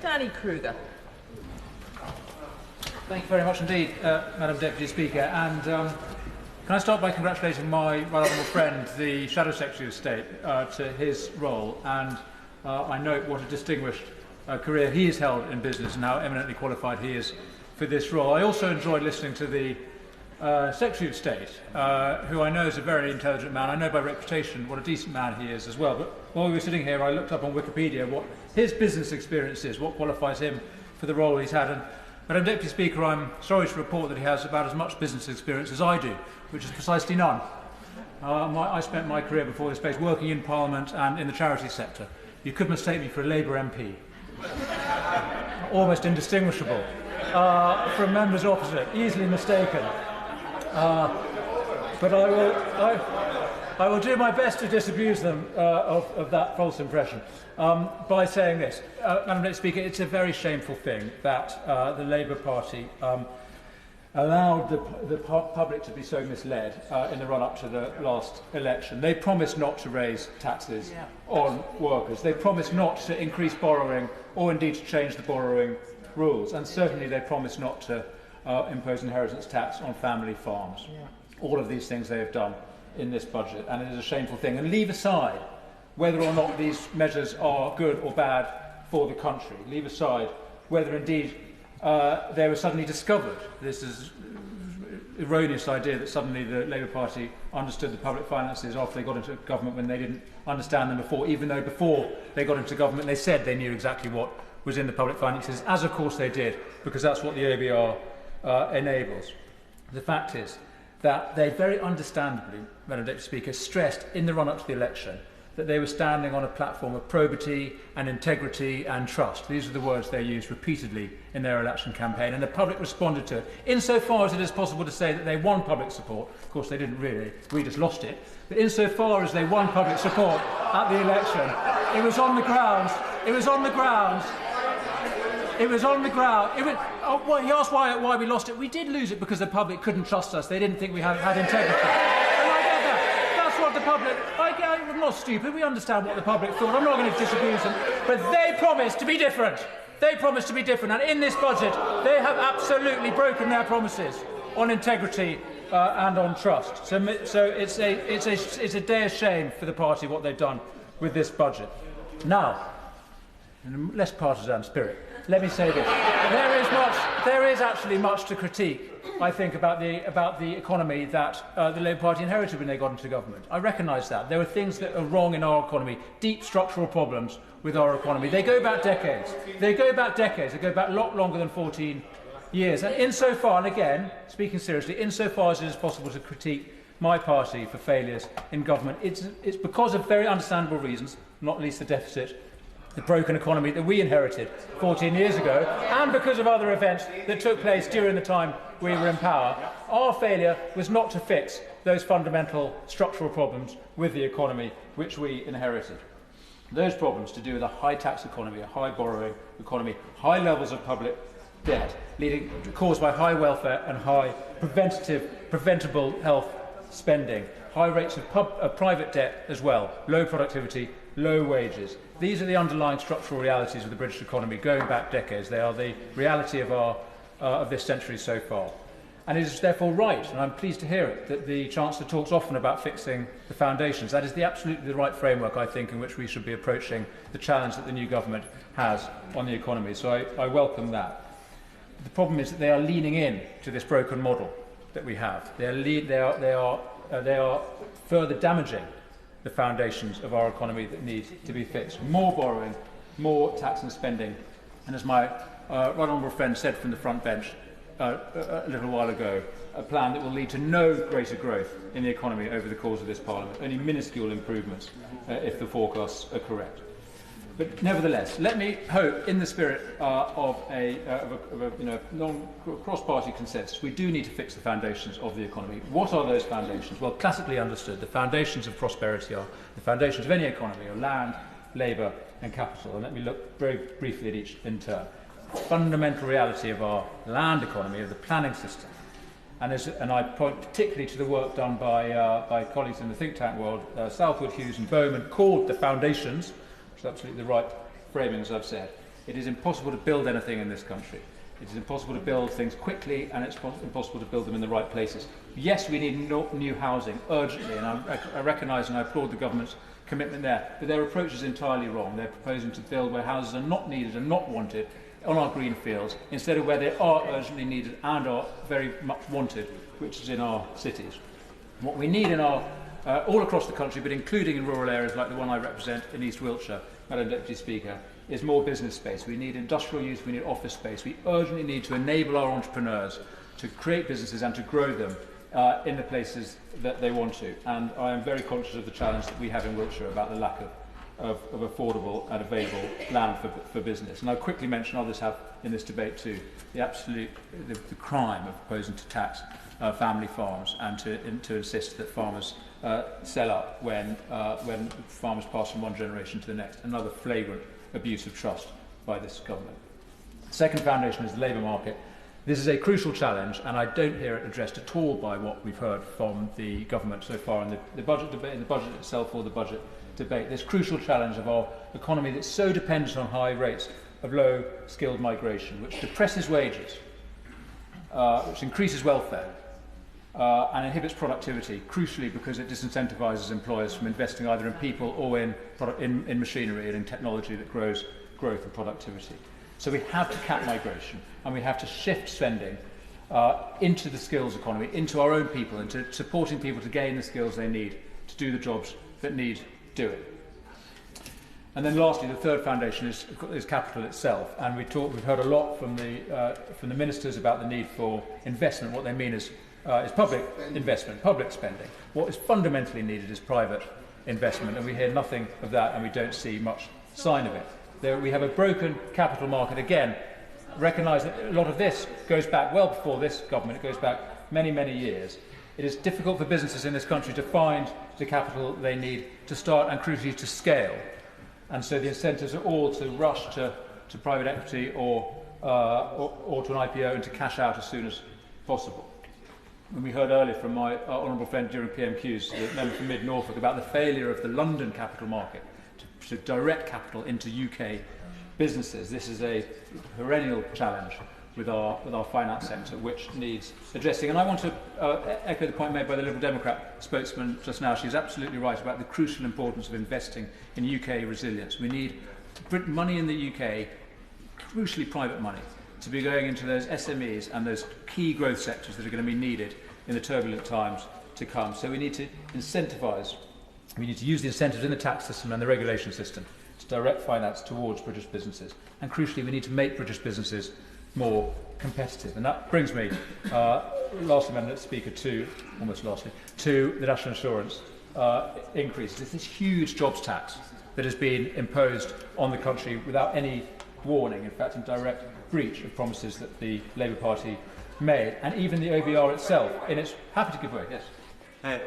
Danny Kruger. Thank you very much indeed, Madam Deputy Speaker. And can I start by congratulating my right honourable friend, the Shadow Secretary of State, to his role. And I note what a distinguished career he has held in business and how eminently qualified he is for this role. I also enjoyed listening to the Secretary of State, who I know is a very intelligent man. I know by reputation what a decent man he is as well. But while we were sitting here, I looked up on Wikipedia what his business experience is, what qualifies him for the role he's had. And Madam Deputy Speaker, I'm sorry to report that he has about as much business experience as I do, which is precisely none. I spent my career before this place working in Parliament and in the charity sector. You could mistake me for a Labour MP. Almost indistinguishable from members opposite, easily mistaken. But I will do my best to disabuse them of that false impression by saying this. Madam Deputy Speaker, it's a very shameful thing that the Labour Party allowed the public to be so misled in the run-up to the last election. They promised not to raise taxes on workers. They promised not to increase borrowing or indeed to change the borrowing rules. And certainly they promised not to impose inheritance tax on family farms. All of these things they have done in this budget, and it is a shameful thing. And leave aside whether or not these measures are good or bad for the country. Leave aside whether indeed they were suddenly discovered. This is erroneous idea that suddenly the Labour Party understood the public finances after they got into government when they didn't understand them before, even though before they got into government they said they knew exactly what was in the public finances, as of course they did, because that's what the ABR enables. The fact is that they very understandably, Madam Deputy Speaker, stressed in the run-up to the election that they were standing on a platform of probity and integrity and trust. These are the words they used repeatedly in their election campaign, and the public responded to it. Insofar as it is possible to say that they won public support, of course they didn't really, we just lost it, but insofar as they won public support at the election, it was on the grounds, well, he asked why we lost it. We did lose it because the public couldn't trust us. They didn't think we had integrity. And I get that. That's what the public... I'm not stupid. We understand what the public thought. I'm not going to disabuse them. But they promised to be different. They promised to be different. And in this budget, they have absolutely broken their promises on integrity and on trust. So it's a day of shame for the party what they've done with this budget. Now, in a less partisan spirit, let me say this. There is actually much to critique, I think, about the economy that the Labour Party inherited when they got into government. I recognise that. There are things that are wrong in our economy, deep structural problems with our economy. They go back decades. They go back a lot longer than 14 years. And insofar, and again, speaking seriously, insofar as it is possible to critique my party for failures in government, it's because of very understandable reasons, not least the deficit, the broken economy that we inherited 14 years ago, and because of other events that took place during the time we were in power. Our failure was not to fix those fundamental structural problems with the economy which we inherited. Those problems to do with a high tax economy, a high borrowing economy, high levels of public debt, caused by high welfare and high preventable health spending, high rates of private debt as well, low productivity, low wages. These are the underlying structural realities of the British economy going back decades. They are the reality of this century so far. And it is therefore right, and I'm pleased to hear it, that the Chancellor talks often about fixing the foundations. That is absolutely the right framework, I think, in which we should be approaching the challenge that the new government has on the economy. So I welcome that. The problem is that they are leaning in to this broken model that we have. They are further damaging the foundations of our economy that need to be fixed. More borrowing, more tax and spending, and as my right honourable friend said from the front bench a little while ago, a plan that will lead to no greater growth in the economy over the course of this Parliament, only minuscule improvements if the forecasts are correct. But nevertheless, let me hope, in the spirit of a cross-party consensus, we do need to fix the foundations of the economy. What are those foundations? Well, classically understood, the foundations of prosperity are the foundations of any economy are land, labour and capital. And let me look very briefly at each in turn. The fundamental reality of our land economy, of the planning system, and I point particularly to the work done by colleagues in the think tank world, Southwood, Hughes and Bowman, called the foundations, which is absolutely the right framing, as I've said, It is impossible to build anything in this country. It is impossible to build things quickly, and it's impossible to build them in the right places. Yes, we need new housing urgently, and I recognise and I applaud the government's commitment there, but their approach is entirely wrong. They're proposing to build where houses are not needed and not wanted on our green fields, instead of where they are urgently needed and are very much wanted, which is in our cities. What we need in our all across the country, but including in rural areas like the one I represent in East Wiltshire, Madam Deputy Speaker, is more business space. We need industrial use, we need office space. We urgently need to enable our entrepreneurs to create businesses and to grow them in the places that they want to. And I am very conscious of the challenge that we have in Wiltshire about the lack of affordable and available land for business. And I'll quickly mention, others have in this debate too, the crime of proposing to tax family farms and to insist that farmers sell up when farmers pass from one generation to the next. Another flagrant abuse of trust by this government. The second foundation is the labour market. This is a crucial challenge, and I don't hear it addressed at all by what we've heard from the government so far in the budget debate, in the budget itself or the budget debate. This crucial challenge of our economy that's so dependent on high rates of low-skilled migration, which depresses wages, which increases welfare, and inhibits productivity, crucially because it disincentivises employers from investing either in people or in machinery and in technology that grows growth and productivity. So we have to cap migration, and we have to shift spending into the skills economy, into our own people, into supporting people to gain the skills they need to do the jobs that need doing. And then lastly, the third foundation is capital itself. And we've heard a lot from the ministers about the need for investment. What they mean is public investment, public spending. What is fundamentally needed is private investment, and we hear nothing of that, and we don't see much sign of it. We have a broken capital market. Again, recognise that a lot of this goes back well before this government. It goes back many, many years. It is difficult for businesses in this country to find the capital they need to start and crucially to scale. And so the incentives are all to rush to private equity or to an IPO and to cash out as soon as possible. And we heard earlier from my honourable friend during PMQs, the member from Mid-Norfolk, about the failure of the London capital market to direct capital into UK businesses. This is a perennial challenge with our finance sector, which needs addressing. And I want to echo the point made by the Liberal Democrat spokesman just now. She's absolutely right about the crucial importance of investing in UK resilience. We need money in the UK, crucially private money, to be going into those SMEs and those key growth sectors that are going to be needed in the turbulent times to come. So we need to incentivise. We need to use the incentives in the tax system and the regulation system to direct finance towards British businesses. And crucially, we need to make British businesses more competitive. And that brings me, lastly, Madam Speaker, to the national insurance increase. It's this huge jobs tax that has been imposed on the country without any warning, in fact, in direct breach of promises that the Labour Party made. And even the OBR itself, in its... Happy to give way, yes.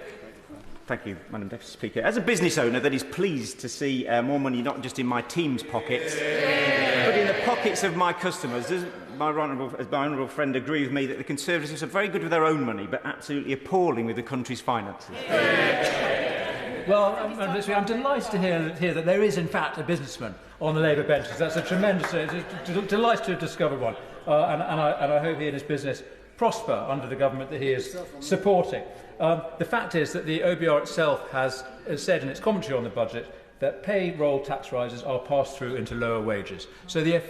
Thank you, Madam Deputy Speaker. As a business owner that is pleased to see more money not just in my team's pockets, but in the pockets of my customers, does my honourable friend agree with me that the Conservatives are very good with their own money, but absolutely appalling with the country's finances? Well, I'm delighted to hear that there is, in fact, a businessman on the Labour benches. That's a tremendous... delighted to have discovered one. And I hope he and his business prosper under the government that he is supporting. The fact is that the OBR itself has said in its commentary on the budget that payroll tax rises are passed through into lower wages. So the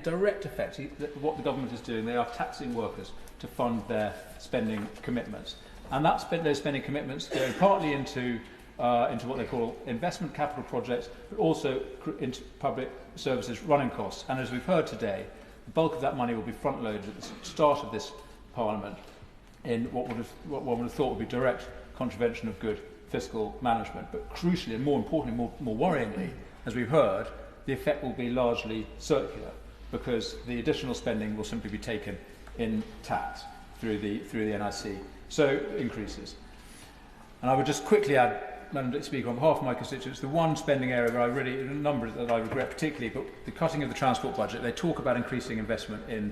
direct effect, what the government is doing, they are taxing workers to fund their spending commitments. And those spending commitments going partly into what they call investment capital projects, but also into public services running costs. And as we've heard today, the bulk of that money will be front-loaded at the start of this Parliament in what one would have thought would be direct contravention of good fiscal management. But crucially, and more importantly, more worryingly, as we've heard, the effect will be largely circular, because the additional spending will simply be taken in tax through the NIC. So increases. And I would just quickly add, Madam Speaker, on behalf of my constituents, the one spending area where a number that I regret particularly, but the cutting of the transport budget. They talk about increasing investment in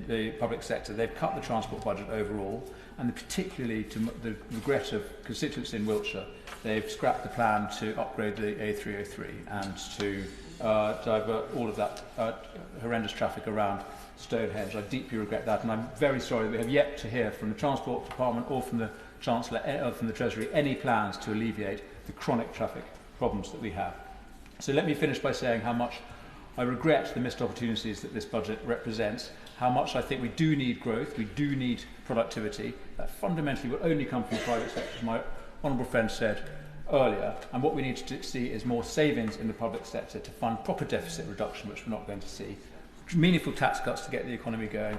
the public sector. They've cut the transport budget overall, and particularly to the regret of constituents in Wiltshire, they've scrapped the plan to upgrade the A303 and to divert all of that horrendous traffic around Stonehenge. I deeply regret that, and I'm very sorry that we have yet to hear from the Transport Department or from the Chancellor or from the Treasury any plans to alleviate the chronic traffic problems that we have. So let me finish by saying how much I regret the missed opportunities that this budget represents, how much I think we do need growth, we do need productivity. That fundamentally will only come from the private sector, as my honourable friend said earlier, and what we need to see is more savings in the public sector to fund proper deficit reduction, which we're not going to see, meaningful tax cuts to get the economy going,